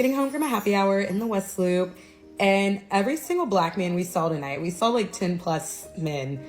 Getting home from a happy hour in the West Loop, and every single black man we saw tonight, we saw like 10 plus men.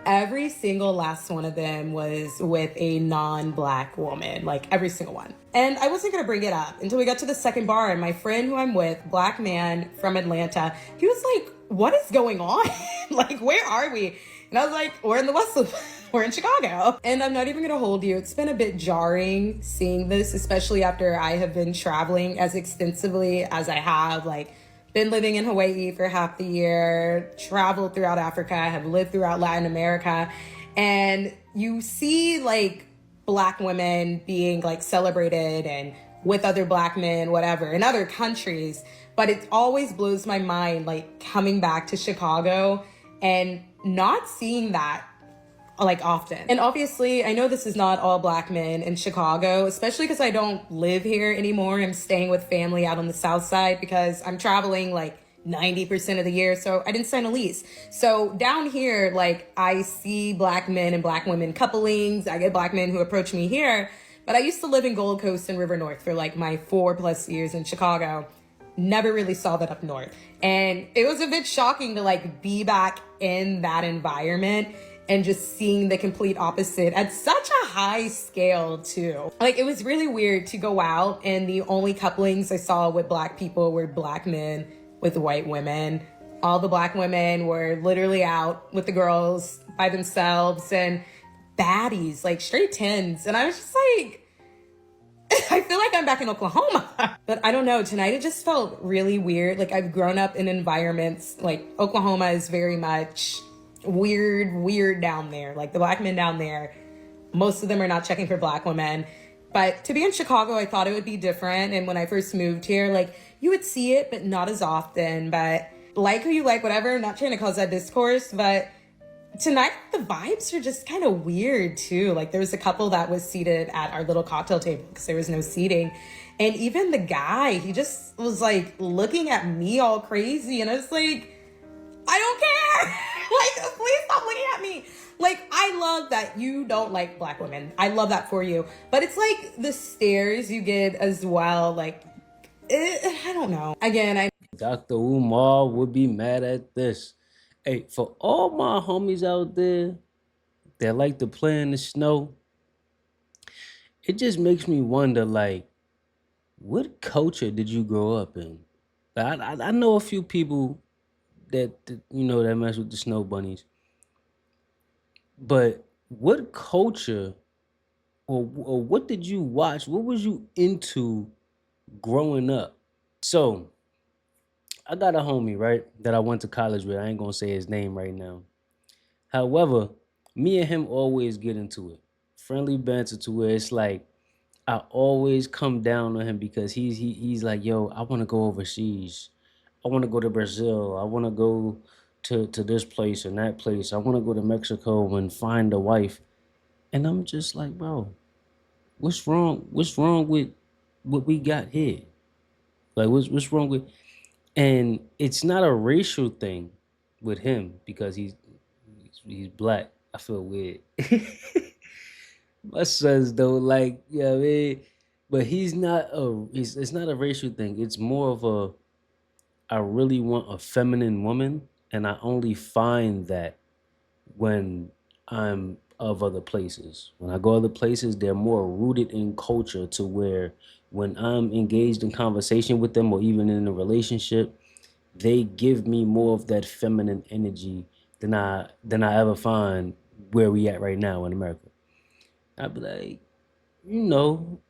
Every single last one of them was with a non-black woman, like every single one. And I wasn't gonna bring it up until we got to the second bar, and my friend who I'm with, black man from Atlanta, he was like, what is going on? Like, where are we? And I was like, we're in the West Loop. We're in Chicago. And I'm not even gonna hold you. It's been a bit jarring seeing this, especially after I have been traveling as extensively as I have, like been living in Hawaii for half the year, traveled throughout Africa, have lived throughout Latin America. And you see like black women being like celebrated and with other black men, whatever, in other countries. But it always blows my mind, like coming back to Chicago and not seeing that like often. And obviously, I know this is not all black men in Chicago, especially because I don't live here anymore. I'm staying with family out on the south side because I'm traveling like 90% of the year. So I didn't sign a lease. So down here, like I see black men and black women couplings. I get black men who approach me here. But I used to live in Gold Coast and River North for like my 4+ years in Chicago. Never really saw that up north. And it was a bit shocking to like be back in that environment and just seeing the complete opposite at such a high scale too. Like it was really weird to go out and the only couplings I saw with black people were black men with white women. All the black women were literally out with the girls by themselves and baddies, like straight tens. And I was just like, I feel like I'm back in Oklahoma. But I don't know, tonight it just felt really weird. Like I've grown up in environments, like Oklahoma is very much weird down there. Like the black men down there, most of them are not checking for black women. But to be in Chicago, I thought it would be different. And when I first moved here, like you would see it, but not as often. But like who you like, whatever, I'm not trying to cause that discourse, but tonight the vibes are just kind of weird too. Like there was a couple that was seated at our little cocktail table because there was no seating. And even the guy, he just was like looking at me all crazy. And I was like, I don't care. Like, please stop looking at me. Like, I love that you don't like black women. I love that for you. But it's like the stares you get as well. Like, I don't know. Again, Dr. Umar would be mad at this. Hey, for all my homies out there that like to play in the snow, it just makes me wonder, like, what culture did you grow up in? I know a few people that mess with the snow bunnies, but what culture or what did you watch? What was you into growing up? So I got a homie, right, that I went to college with. I ain't gonna say his name right now. However, me and him always get into it. Friendly banter to where it's like I always come down on him because he's like, yo, I want to go overseas. I want to go to Brazil. I want to go to this place and that place. I want to go to Mexico and find a wife. And I'm just like, bro, what's wrong? What's wrong with what we got here? Like, what's wrong with? And it's not a racial thing with him because he's black. I feel weird. My sons though, like, yeah, I mean, but it's not a racial thing. It's more of I really want a feminine woman, and I only find that when I'm of other places. When I go other places, they're more rooted in culture to where when I'm engaged in conversation with them or even in a relationship, they give me more of that feminine energy than I ever find where we at right now in America. I'd be like, you know,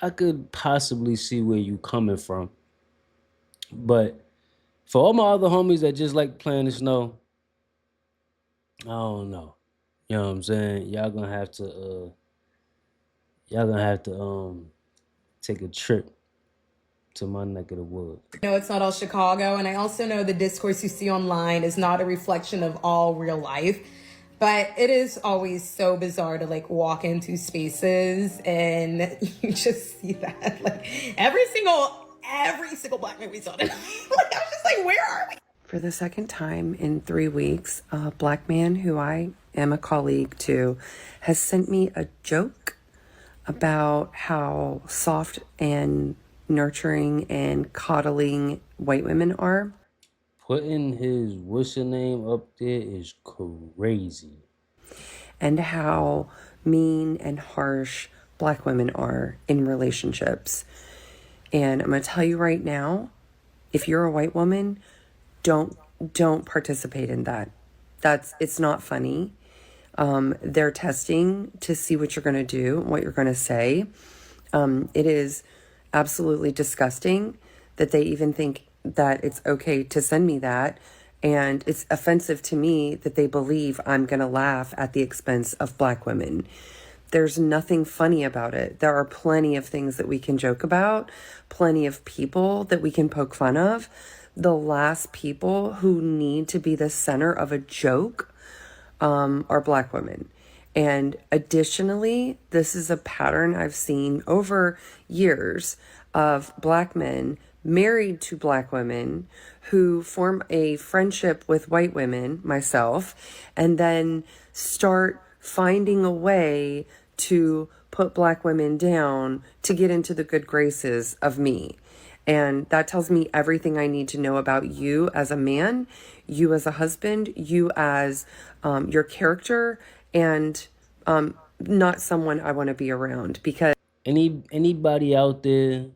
I could possibly see where you coming from. But for all my other homies that just like playing the snow, I don't know. You know what I'm saying? Y'all gonna have to take a trip to my neck of the woods. know it's not all Chicago. And I also know the discourse you see online is not a reflection of all real life. But it is always so bizarre to like walk into spaces and you just see that. Like every single black man we saw tonight. Like I was just like, where are we? For the second time in 3 weeks, a black man who I am a colleague to has sent me a joke about how soft and nurturing and coddling white women are, Putting his what's your name up there is crazy. and how mean and harsh black women are in relationships. And I'm going to tell you right now, if you're a white woman, don't participate in that. It's not funny. They're testing to see what you're going to do, what you're going to say. It is absolutely disgusting that they even think that it's okay to send me that. And it's offensive to me that they believe I'm going to laugh at the expense of black women. There's nothing funny about it. There are plenty of things that we can joke about, plenty of people that we can poke fun of. The last people who need to be the center of a joke are black women. And additionally, this is a pattern I've seen over years of black men married to black women who form a friendship with white women, myself, and then start finding a way to put black women down to get into the good graces of me. And that tells me everything I need to know about you as a man, you as a husband, you as your character, and not someone I want to be around. Because Anybody out there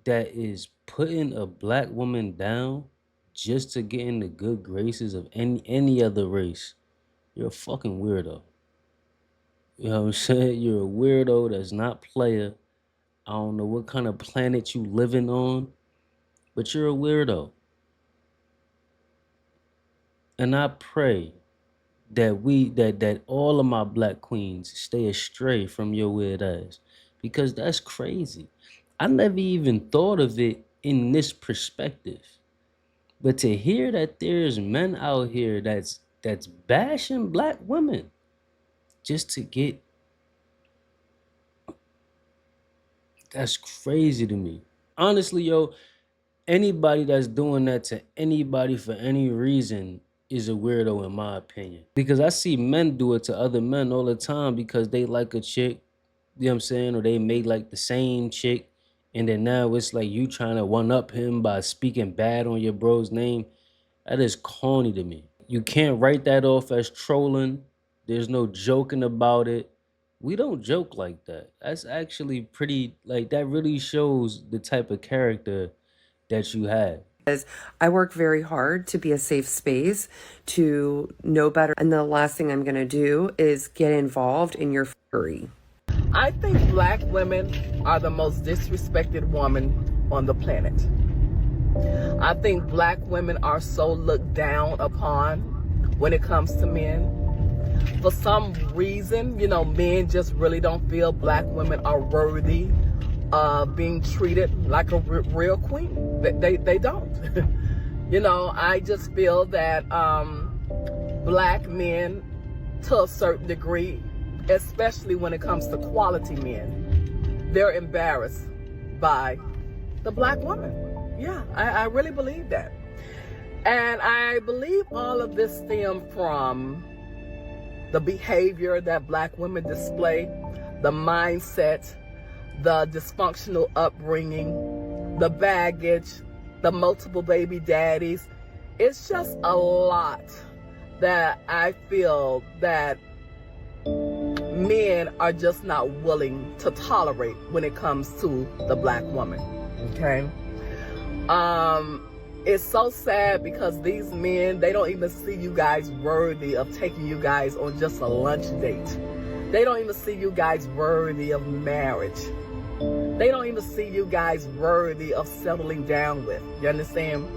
that is putting a black woman down just to get in the good graces of any other race, you're a fucking weirdo. You know what I'm saying? You're a weirdo that's not player. I don't know what kind of planet you living on, but you're a weirdo. And I pray that all of my black queens stay astray from your weird ass, because that's crazy. I never even thought of it in this perspective. But to hear that there's men out here that's bashing black women just to get, that's crazy to me. Honestly, yo, anybody that's doing that to anybody for any reason is a weirdo in my opinion. Because I see men do it to other men all the time because they like a chick, you know what I'm saying? Or they may like the same chick. And then now it's like you trying to one up him by speaking bad on your bro's name. That is corny to me. You can't write that off as trolling. There's no joking about it. We don't joke like that. That's actually pretty, like, that really shows the type of character that you have. I work very hard to be a safe space, to know better. And the last thing I'm going to do is get involved in your fury. I think black women are the most disrespected woman on the planet. I think black women are so looked down upon when it comes to men. For some reason, you know, men just really don't feel black women are worthy of being treated like a real queen. They don't. You know, I just feel that black men, to a certain degree, especially when it comes to quality men, they're embarrassed by the black woman. Yeah, I really believe that. And I believe all of this stems from the behavior that black women display, the mindset, the dysfunctional upbringing, the baggage, the multiple baby daddies. It's just a lot that I feel that men are just not willing to tolerate when it comes to the black woman. Okay? It's so sad because these men, they don't even see you guys worthy of taking you guys on just a lunch date. They don't even see you guys worthy of marriage. They don't even see you guys worthy of settling down with. You understand?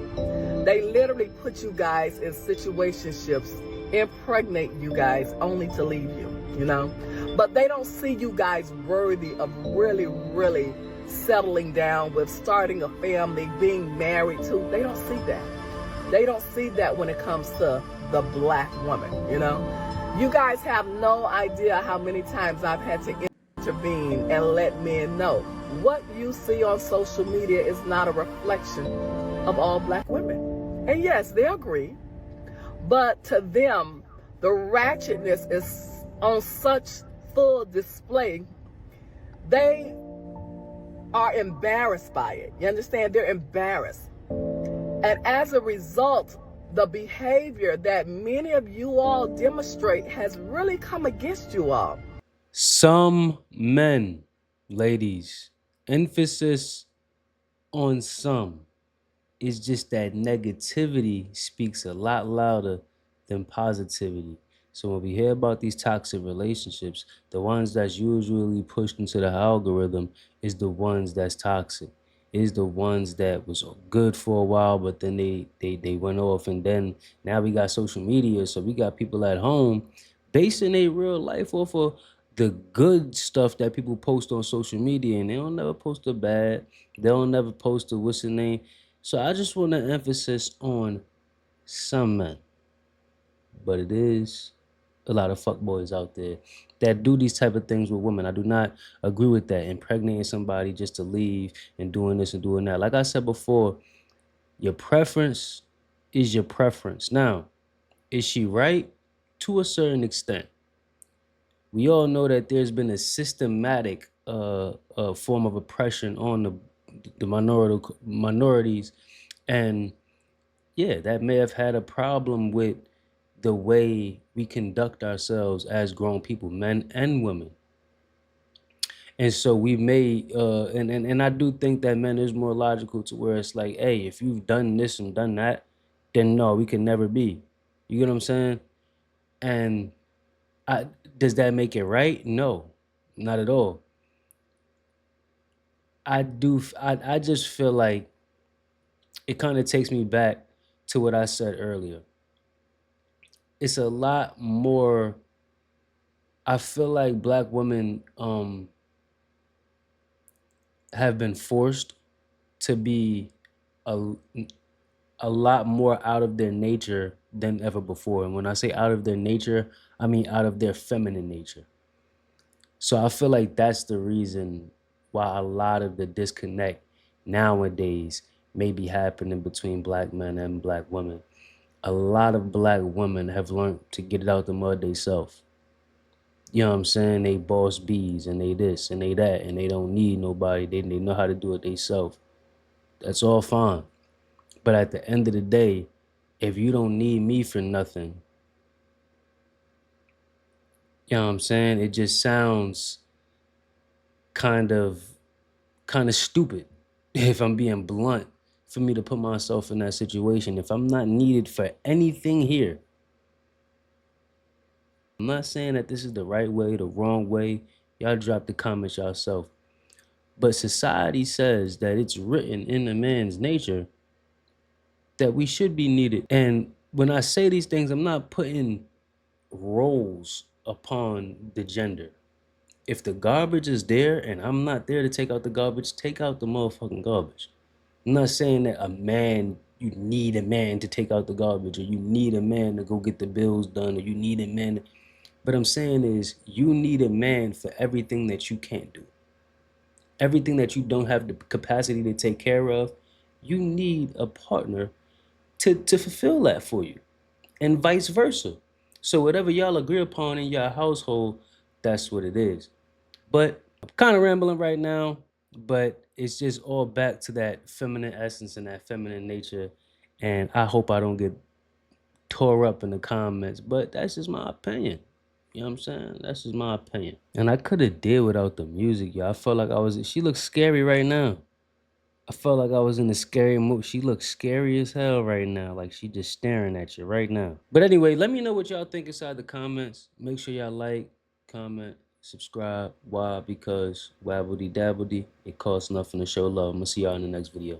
They literally put you guys in situationships, impregnate you guys only to leave you, you know? But they don't see you guys worthy of really, really settling down with, starting a family, being married to. They don't see that. They don't see that when it comes to the black woman, you know? You guys have no idea how many times I've had to intervene and let men know what you see on social media is not a reflection of all black women. And yes, they agree, but to them, the ratchetness is on such full display. They are embarrassed by it. You understand? They're embarrassed. And as a result, the behavior that many of you all demonstrate has really come against you all. Some men, ladies, emphasis on some. It's just that negativity speaks a lot louder than positivity. So when we hear about these toxic relationships, the ones that's usually pushed into the algorithm is the ones that's toxic. Is the ones that was good for a while, but then they went off, and then now we got social media, so we got people at home basing their real life off of the good stuff that people post on social media, and they don't never post the bad. They don't never post the what's the name. So I just want to emphasis on some men, but it is a lot of fuckboys out there that do these type of things with women. I do not agree with that. Impregnating somebody just to leave and doing this and doing that. Like I said before, your preference is your preference. Now, is she right? To a certain extent. We all know that there's been a systematic form of oppression on the minorities, and yeah, that may have had a problem with the way we conduct ourselves as grown people, men and women. And so we may, and I do think that men is more logical to where it's like, hey, if you've done this and done that, then no, we can never be. You get what I'm saying? And I, does that make it right? No, not at all. I just feel like it kind of takes me back to what I said earlier. It's a lot more. I feel like black women have been forced to be a, a lot more out of their nature than ever before. And when I say out of their nature, I mean out of their feminine nature. So I feel like that's the reason why a lot of the disconnect nowadays may be happening between black men and black women. A lot of black women have learned to get it out the mud themselves. You know what I'm saying? They boss bees and they this and they that, and they don't need nobody. They know how to do it themselves. That's all fine. But at the end of the day, if you don't need me for nothing, you know what I'm saying? It just sounds kind of stupid, if I'm being blunt, for me to put myself in that situation. If I'm not needed for anything here, I'm not saying that this is the right way, the wrong way. Y'all drop the comments yourself. But society says that it's written in a man's nature that we should be needed. And when I say these things, I'm not putting roles upon the gender. If the garbage is there and I'm not there to take out the garbage, take out the motherfucking garbage. I'm not saying that you need a man to take out the garbage, or you need a man to go get the bills done, or you need a man. But I'm saying is you need a man for everything that you can't do. Everything that you don't have the capacity to take care of, you need a partner to fulfill that for you, and vice versa. So whatever y'all agree upon in your household, that's what it is. But I'm kind of rambling right now, but it's just all back to that feminine essence and that feminine nature. And I hope I don't get tore up in the comments, but that's just my opinion. You know what I'm saying? That's just my opinion. And I could have did without the music, y'all. I felt like she looks scary right now. I felt like I was in a scary movie. She looks scary as hell right now. Like she just staring at you right now. But anyway, let me know what y'all think inside the comments. Make sure y'all like, comment, subscribe. Why? Because wabbledy dabbledy. It costs nothing to show love. I'm gonna see y'all in the next video.